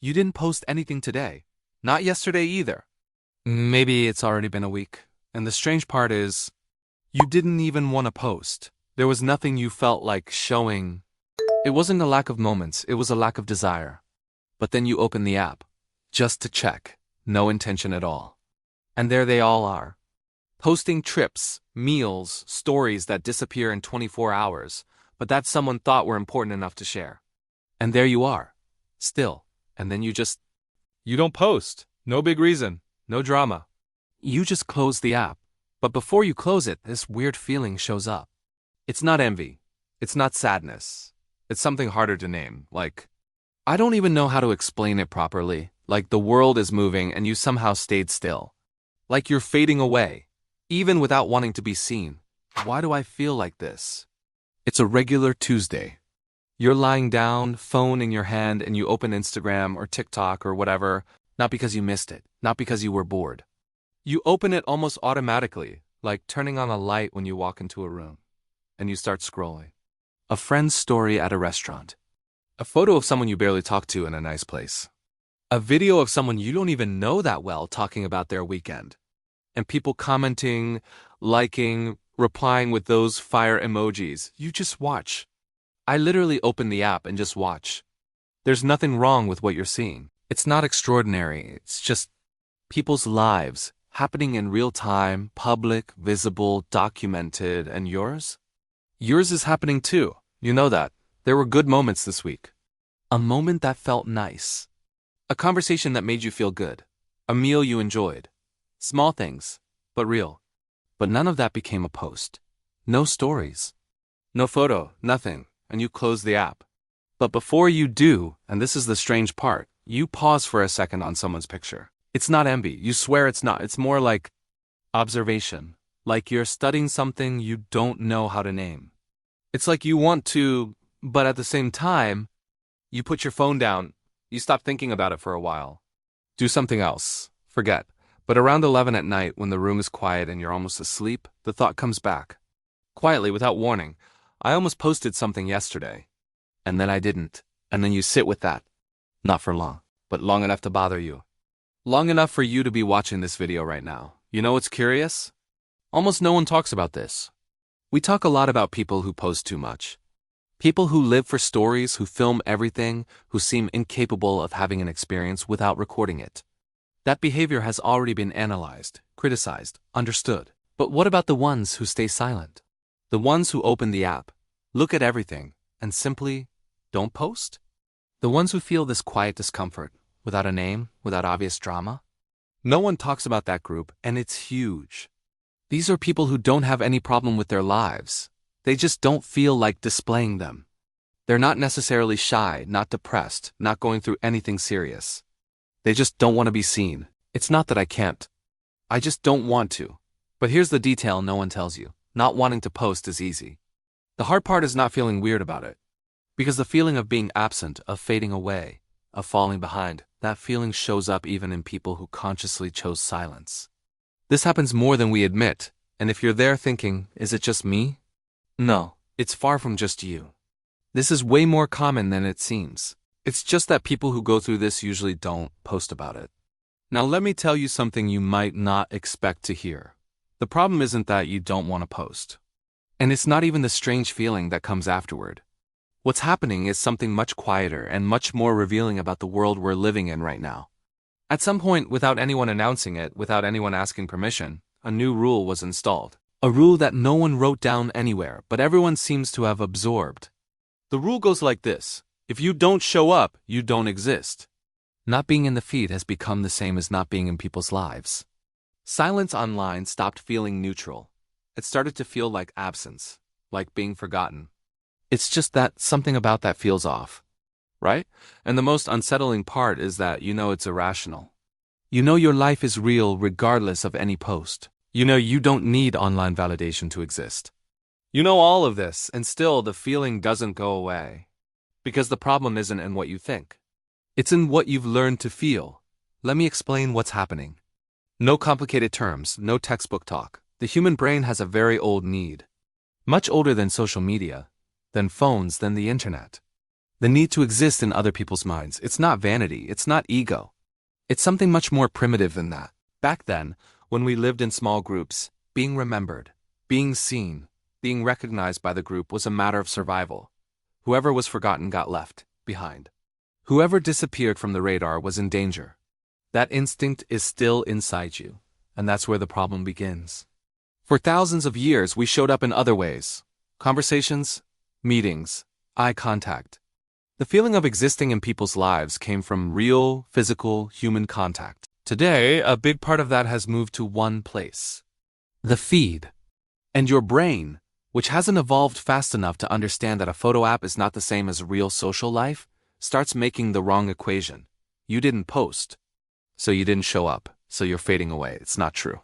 You didn't post anything today. Not yesterday either. Maybe it's already been a week. And the strange part is, you didn't even want to post. There was nothing you felt like showing. It wasn't a lack of moments, it was a lack of desire. But then you open the app, just to check. No intention at all. And there they all are. Posting trips, meals, stories that disappear in 24 hours, but that someone thought were important enough to share. And there you are, still, and then you don't post. No big reason, no drama. You just close the app, but before you close it, this weird feeling shows up. It's not envy, it's not sadness, it's something harder to name, like, I don't even know how to explain it properly, like the world is moving and you somehow stayed still. Like you're fading away, even without wanting to be seen. Why do I feel like this? It's a regular Tuesday. You're lying down, phone in your hand, and you open Instagram or TikTok or whatever, not because you missed it, not because you were bored. You open it almost automatically, like turning on a light when you walk into a room, and you start scrolling. A friend's story at a restaurant. A photo of someone you barely talk to in a nice place. A video of someone you don't even know that well talking about their weekend. And people commenting, liking, replying with those fire emojis. You just watch. I literally open the app and just watch. There's nothing wrong with what you're seeing. It's not extraordinary. It's just people's lives happening in real time, public, visible, documented, and yours? Yours is happening too. You know that. There were good moments this week. A moment that felt nice. A conversation that made you feel good. A meal you enjoyed. Small things, but real. But none of that became a post. No stories. No photo, nothing. And you close the app. But before you do, and this is the strange part, you pause for a second on someone's picture. It's not envy. You swear it's not. It's more like observation. Like you're studying something you don't know how to name. It's like you want to, but at the same time, you put your phone down, you stop thinking about it for a while. Do something else. Forget. But around 11 at night, when the room is quiet and you're almost asleep, the thought comes back. Quietly, without warning. I almost posted something yesterday. And then I didn't. And then you sit with that. Not for long, but long enough to bother you. Long enough for you to be watching this video right now. You know what's curious? Almost no one talks about this. We talk a lot about people who post too much. People who live for stories, who film everything, who seem incapable of having an experience without recording it. That behavior has already been analyzed, criticized, understood. But what about the ones who stay silent? The ones who open the app, look at everything, and simply don't post? The ones who feel this quiet discomfort, without a name, without obvious drama? No one talks about that group, and it's huge. These are people who don't have any problem with their lives. They just don't feel like displaying them. They're not necessarily shy, not depressed, not going through anything serious. They just don't want to be seen. It's not that I can't. I just don't want to. But here's the detail no one tells you. Not wanting to post is easy. The hard part is not feeling weird about it. Because the feeling of being absent, of fading away, of falling behind, that feeling shows up even in people who consciously chose silence. This happens more than we admit, and if you're there thinking, is it just me? No, it's far from just you. This is way more common than it seems. It's just that people who go through this usually don't post about it. Now let me tell you something you might not expect to hear. The problem isn't that you don't want to post. And it's not even the strange feeling that comes afterward. What's happening is something much quieter and much more revealing about the world we're living in right now. At some point, without anyone announcing it, without anyone asking permission, a new rule was installed. A rule that no one wrote down anywhere, but everyone seems to have absorbed. The rule goes like this. If you don't show up, you don't exist. Not being in the feed has become the same as not being in people's lives. Silence online stopped feeling neutral. It started to feel like absence, like being forgotten. It's just that something about that feels off, right? And the most unsettling part is that you know it's irrational. You know your life is real regardless of any post. You know you don't need online validation to exist. You know all of this, and still the feeling doesn't go away. Because the problem isn't in what you think. It's in what you've learned to feel. Let me explain what's happening. No complicated terms, no textbook talk. The human brain has a very old need. Much older than social media, than phones, than the internet. The need to exist in other people's minds. It's not vanity, it's not ego. It's something much more primitive than that. Back then, when we lived in small groups, being remembered, being seen, being recognized by the group was a matter of survival. Whoever was forgotten got left behind. Whoever disappeared from the radar was in danger. That instinct is still inside you, and that's where the problem begins. For thousands of years, we showed up in other ways. Conversations, meetings, eye contact. The feeling of existing in people's lives came from real, physical, human contact. Today, a big part of that has moved to one place: the feed. And your brain, which hasn't evolved fast enough to understand that a photo app is not the same as real social life, starts making the wrong equation. You didn't post, so you didn't show up, so you're fading away. It's not true.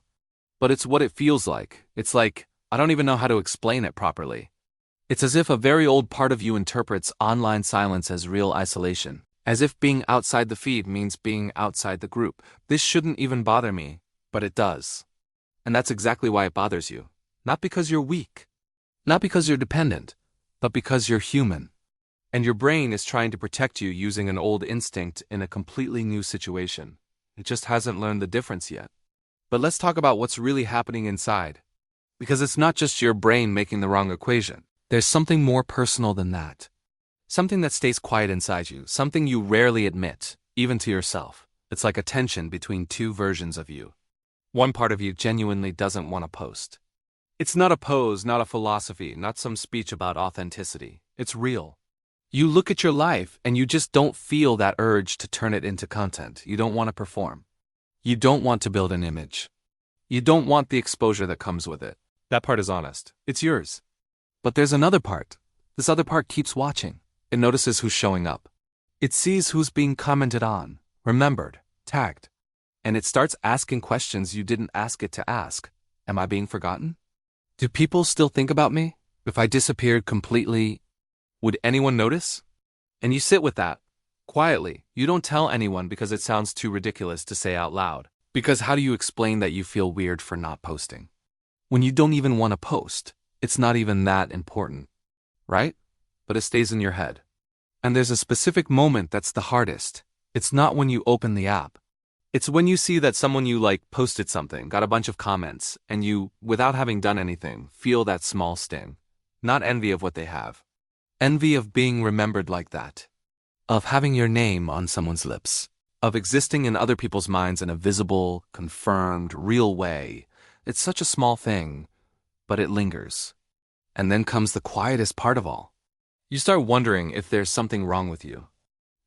But it's what it feels like. It's like, I don't even know how to explain it properly. It's as if a very old part of you interprets online silence as real isolation, as if being outside the feed means being outside the group. This shouldn't even bother me, but it does. And that's exactly why it bothers you. Not because you're weak, not because you're dependent, but because you're human. And your brain is trying to protect you using an old instinct in a completely new situation. It just hasn't learned the difference yet. But let's talk about what's really happening inside. Because it's not just your brain making the wrong equation. There's something more personal than that. Something that stays quiet inside you, something you rarely admit, even to yourself. It's like a tension between two versions of you. One part of you genuinely doesn't want to post. It's not a pose, not a philosophy, not some speech about authenticity. It's real. You look at your life and you just don't feel that urge to turn it into content. You don't want to perform. You don't want to build an image. You don't want the exposure that comes with it. That part is honest. It's yours. But there's another part. This other part keeps watching. It notices who's showing up. It sees who's being commented on, remembered, tagged. And it starts asking questions you didn't ask it to ask. Am I being forgotten? Do people still think about me? If I disappeared completely, would anyone notice? And you sit with that, quietly. You don't tell anyone because it sounds too ridiculous to say out loud. Because how do you explain that you feel weird for not posting? When you don't even want to post, it's not even that important, right? But it stays in your head. And there's a specific moment that's the hardest. It's not when you open the app. It's when you see that someone you like posted something, got a bunch of comments, and you, without having done anything, feel that small sting. Not envy of what they have. Envy of being remembered like that. Of having your name on someone's lips. Of existing in other people's minds in a visible, confirmed, real way. It's such a small thing, but it lingers. And then comes the quietest part of all. You start wondering if there's something wrong with you.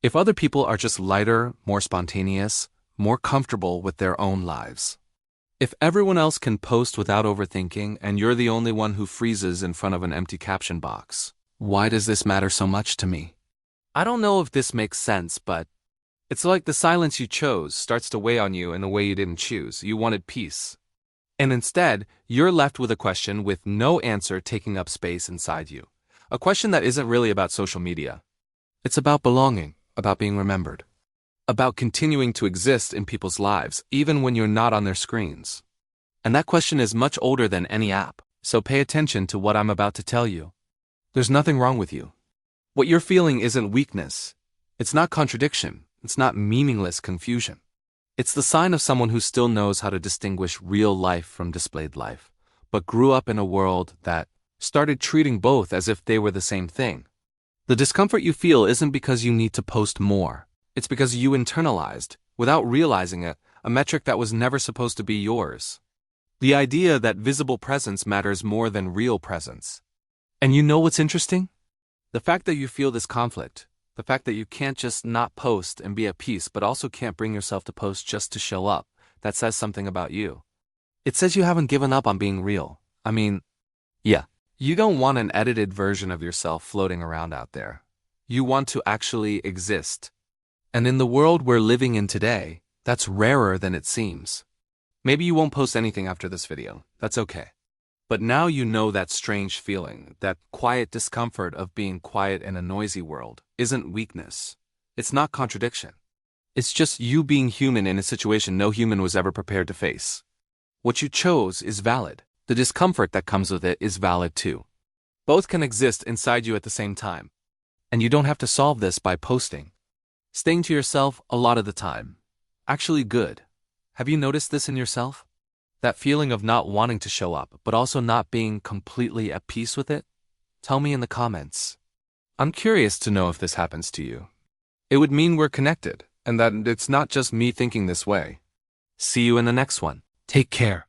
If other people are just lighter, more spontaneous, more comfortable with their own lives. If everyone else can post without overthinking and you're the only one who freezes in front of an empty caption box, why does this matter so much to me? I don't know if this makes sense, but it's like the silence you chose starts to weigh on you in a way you didn't choose. You wanted peace. And instead, you're left with a question with no answer taking up space inside you. A question that isn't really about social media. It's about belonging, about being remembered. About continuing to exist in people's lives, even when you're not on their screens. And that question is much older than any app, so pay attention to what I'm about to tell you. There's nothing wrong with you. What you're feeling isn't weakness. It's not contradiction. It's not meaningless confusion. It's the sign of someone who still knows how to distinguish real life from displayed life, but grew up in a world that started treating both as if they were the same thing. The discomfort you feel isn't because you need to post more. It's because you internalized, without realizing it, a metric that was never supposed to be yours. The idea that visible presence matters more than real presence. And you know what's interesting? The fact that you feel this conflict, the fact that you can't just not post and be at peace, but also can't bring yourself to post just to show up, that says something about you. It says you haven't given up on being real. I mean, yeah, you don't want an edited version of yourself floating around out there. You want to actually exist. And in the world we're living in today, that's rarer than it seems. Maybe you won't post anything after this video. That's okay. But now you know that strange feeling, that quiet discomfort of being quiet in a noisy world, isn't weakness. It's not contradiction. It's just you being human in a situation no human was ever prepared to face. What you chose is valid. The discomfort that comes with it is valid too. Both can exist inside you at the same time. And you don't have to solve this by posting. Staying to yourself a lot of the time. Actually good. Have you noticed this in yourself? That feeling of not wanting to show up, but also not being completely at peace with it? Tell me in the comments. I'm curious to know if this happens to you. It would mean we're connected, and that it's not just me thinking this way. See you in the next one. Take care.